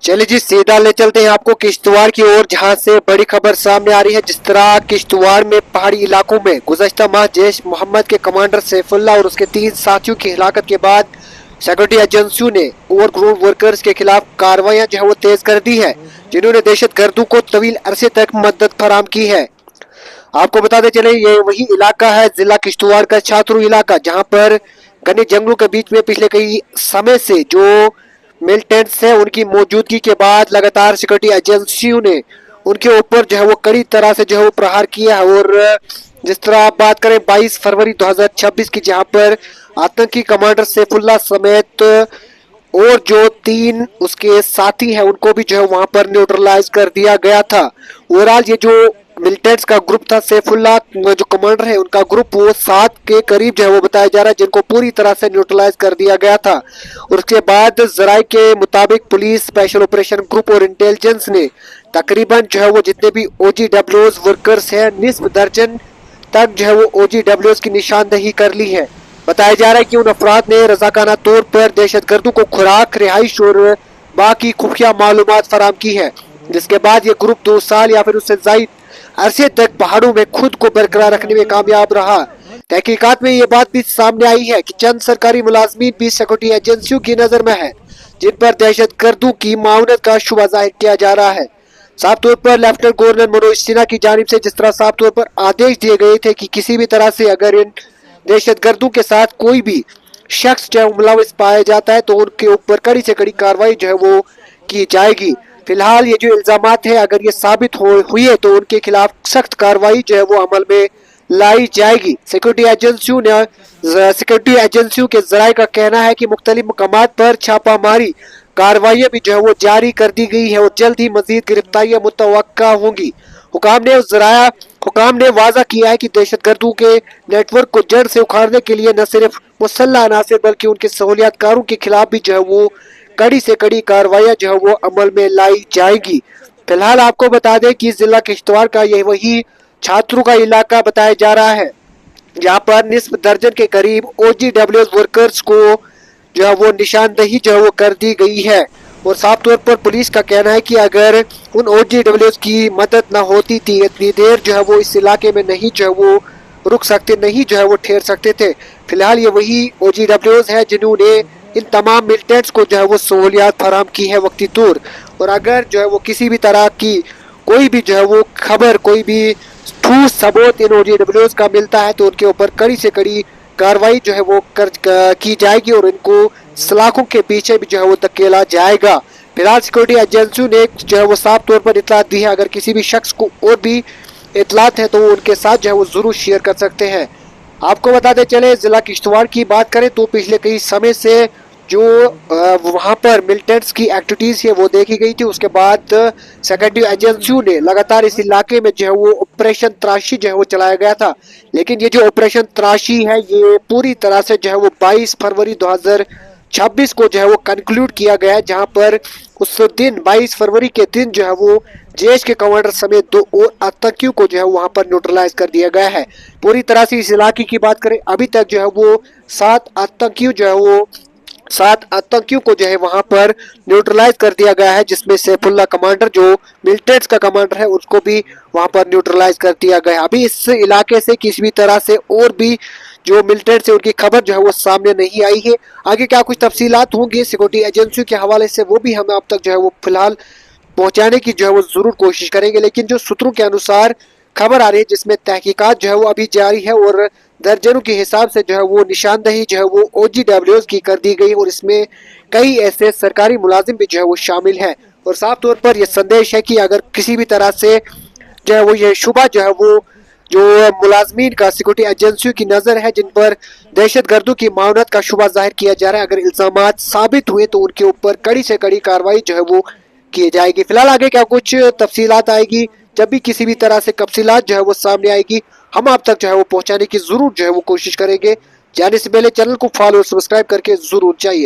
चलिए जी सीधा ले चलते हैं आपको किश्तवाड़ की ओर, जहां से बड़ी खबर सामने आ रही है। जिस तरह किश्तवाड़ में पहाड़ी इलाकों में गुज़श्ता माह जैश मोहम्मद के कमांडर सैफुल्लाह और उसके 3 साथियों की हिलाकत के बाद सिक्योरिटी एजेंसियों ने ओवरग्राउंड वर्कर्स के खिलाफ कार्रवाइयां जो है वो तेज कर दी है, जिन्होंने दहशत गर्दों को तवील अरसे तक मदद फराम की है। आपको बताते चले ये वही इलाका है जिला किश्तवाड़ का छात्रू इलाका, जहां पर घने जंगलों के बीच में पिछले कई समय से जो मिलिटेंट्स है उनकी मौजूदगी के बाद लगातार सिक्योरिटी एजेंसियों ने उनके ऊपर जो है वो कड़ी तरह से जो है वो प्रहार किया है। और जिस तरह आप बात करें 22 फरवरी 2026 की, जहां पर आतंकी कमांडर सैफुल्लाह समेत और जो 3 उसके साथी हैं उनको भी जो है वहां पर न्यूट्रलाइज कर दिया गया था। ओवरऑल ये जो मिलिटेंट्स का ग्रुप था, सैफुल्लाह जो कमांडर है उनका ग्रुप वो 7 के करीब जो है वो बताया जा रहा है, जिनको पूरी तरह से न्यूट्रलाइज कर दिया गया था। और उसके बाद जराये के मुताबिक पुलिस, स्पेशल ऑपरेशन ग्रुप और इंटेलिजेंस ने तकरीबन जो है वो जितने भी OGWs वर्कर्स हैं, निस्फ दर्जन तक जो है वो OGWs की निशानदेही कर ली है। बताया जा रहा है कि उन अफराद ने रजाकाना तौर पर दहशतगर्दों को खुराक, रिहाइश और बाकी खुफिया मालूमात फराम की है, जिसके बाद ये ग्रुप 2 साल या फिर उससे ज्यादा अरसे तक पहाड़ों में खुद को बरकरार रखने में कामयाब रहा। तहकीकात में ये बात भी सामने आई है कि चंद सरकारी मुलाजमीन भी सिक्योरिटी एजेंसियों की नजर में है, जिन पर दहशतगर्दों की माउनत का शुबा जाहिर किया जा रहा है। साफ तौर पर लेफ्टिनेंट गवर्नर मनोज सिन्हा की जानिब से जिस तरह साफ तौर पर आदेश दिए गए थे कि किसी भी तरह से अगर इन दहशतगर्दों के साथ कोई भी शख्स जो है मुलविस पाया जाता है तो उनके ऊपर कड़ी से कड़ी कार्रवाई जो है वो की जाएगी। फिलहाल ये जो इल्जामात है अगर ये साबित हुई है तो उनके खिलाफ सख्त कार्रवाई जो है वो अमल में लाई जाएगी। सिक्योरिटी एजेंसियों के जराये का कहना है कि मुख्तलिफ मकामात पर छापामारी कार्रवाइयां भी जो है वो जारी कर दी गई है और जल्द ही मजीद गिरफ्तारियां मुतवक्का होंगी। हुकाम ने वाजा किया है कि दहशतगर्दों के नेटवर्क को जड़ से उखाड़ने के लिए न सिर्फ मुसल्लह अनासर बल्कि उनके सहूलियातकारों के खिलाफ भी जो है वो कड़ी से कड़ी कार्रवाइयां जो है वो अमल में लाई जाएगी। फिलहाल आपको बता दें कि जिला किश्तवाड़ का यह वही छात्रों का इलाका बताया जा रहा है, जहाँ पर निस्फ दर्जन के करीब OGWs वर्कर्स को जो है वो निशानदेही जो है वो कर दी गई है। और साफ तौर पर पुलिस का कहना है कि अगर उन OGWs की मदद न होती थी इतनी देर जो है वो इस इलाके में नहीं जो है वो रुक सकते, नहीं जो है वो ठहर सकते थे। फिलहाल ये वही OGWs है जिन्होंने इन तमाम मिलिटेंट्स को जो है वो सहूलियात फराम की है वक्ती तौर। और अगर जो है वो किसी भी तरह की कोई भी जो है वो खबर, कोई भी ठोस सबूत इन OGWs का मिलता है तो उनके ऊपर कड़ी से कड़ी कार्रवाई जो है वो की जाएगी और इनको सलाखों के पीछे भी जो है वो धकेला जाएगा। फिलहाल सिक्योरिटी एजेंसियों ने जो है वो साफ तौर पर इतलात दी है, अगर किसी भी शख्स को और भी इतलात है तो वो उनके साथ जो है वो जरूर शेयर कर सकते हैं। आपको बताते चले जिला किश्तवाड़ की बात करें तो पिछले कई समय से जो वहाँ पर मिलिटेंट्स की एक्टिविटीज है वो देखी गई थी। उसके बाद सिक्योरिटी एजेंसियों ने लगातार इस इलाके में जो है वो ऑपरेशन तराशी जो है वो चलाया गया था। लेकिन ये जो ऑपरेशन तराशी है ये पूरी तरह से जो है वो 22 फरवरी 2026 को जो है वो कंक्लूड किया गया है, जहाँ पर उस दिन 22 फरवरी के दिन जो है वो जैश के कमांडर समेत 2 और आतंकियों को जो है वहां पर न्यूट्रलाइज कर दिया गया है। पूरी तरह से इस इलाके की बात करें अभी तक जो है वो 7 आतंकियों को जो है वहां पर न्यूट्रलाइज कर दिया गया है, जिसमें सैफुल्लाह कमांडर जो मिलिटेंट्स का कमांडर है उसको भी वहां पर न्यूट्रलाइज कर दिया गया। अभी इस इलाके से किसी भी तरह से और भी जो मिलिटेंट्स है उनकी खबर जो है वो सामने नहीं आई है। आगे क्या कुछ तफसीलात होंगी सिक्योरिटी एजेंसियों के हवाले से वो भी हम अब तक जो है वो फिलहाल पहुंचाने की जो है वो जरूर कोशिश करेंगे। लेकिन जो सूत्रों के अनुसार खबर आ रही है जिसमें तहकीकात जो है वो अभी जारी है और दर्जनों के हिसाब से जो है वो निशानदेही जो है वो OGWs की कर दी गई और इसमें कई ऐसे सरकारी मुलाजिम भी जो है वो शामिल है। और साफ तौर पर यह संदेश है कि अगर किसी भी तरह से जो है वो ये शुबा जो है वो जो मुलाजमीन का सिक्योरिटी एजेंसियों की नजर है जिन पर दहशतगर्दों की माउनत का शुबा जाहिर किया जा रहा है, अगर इल्जामात साबित हुए तो उनके ऊपर कड़ी से कड़ी कार्रवाई जो है वो की जाएगी। फिलहाल आगे क्या कुछ तफसीलात आएगी, जब भी किसी भी तरह से तफसीलात जो है वो सामने आएगी हम आप तक जो है वो पहुंचाने की जरूर जो है वो कोशिश करेंगे। जाने से पहले चैनल को फॉलो और सब्सक्राइब करके जरूर जाइए।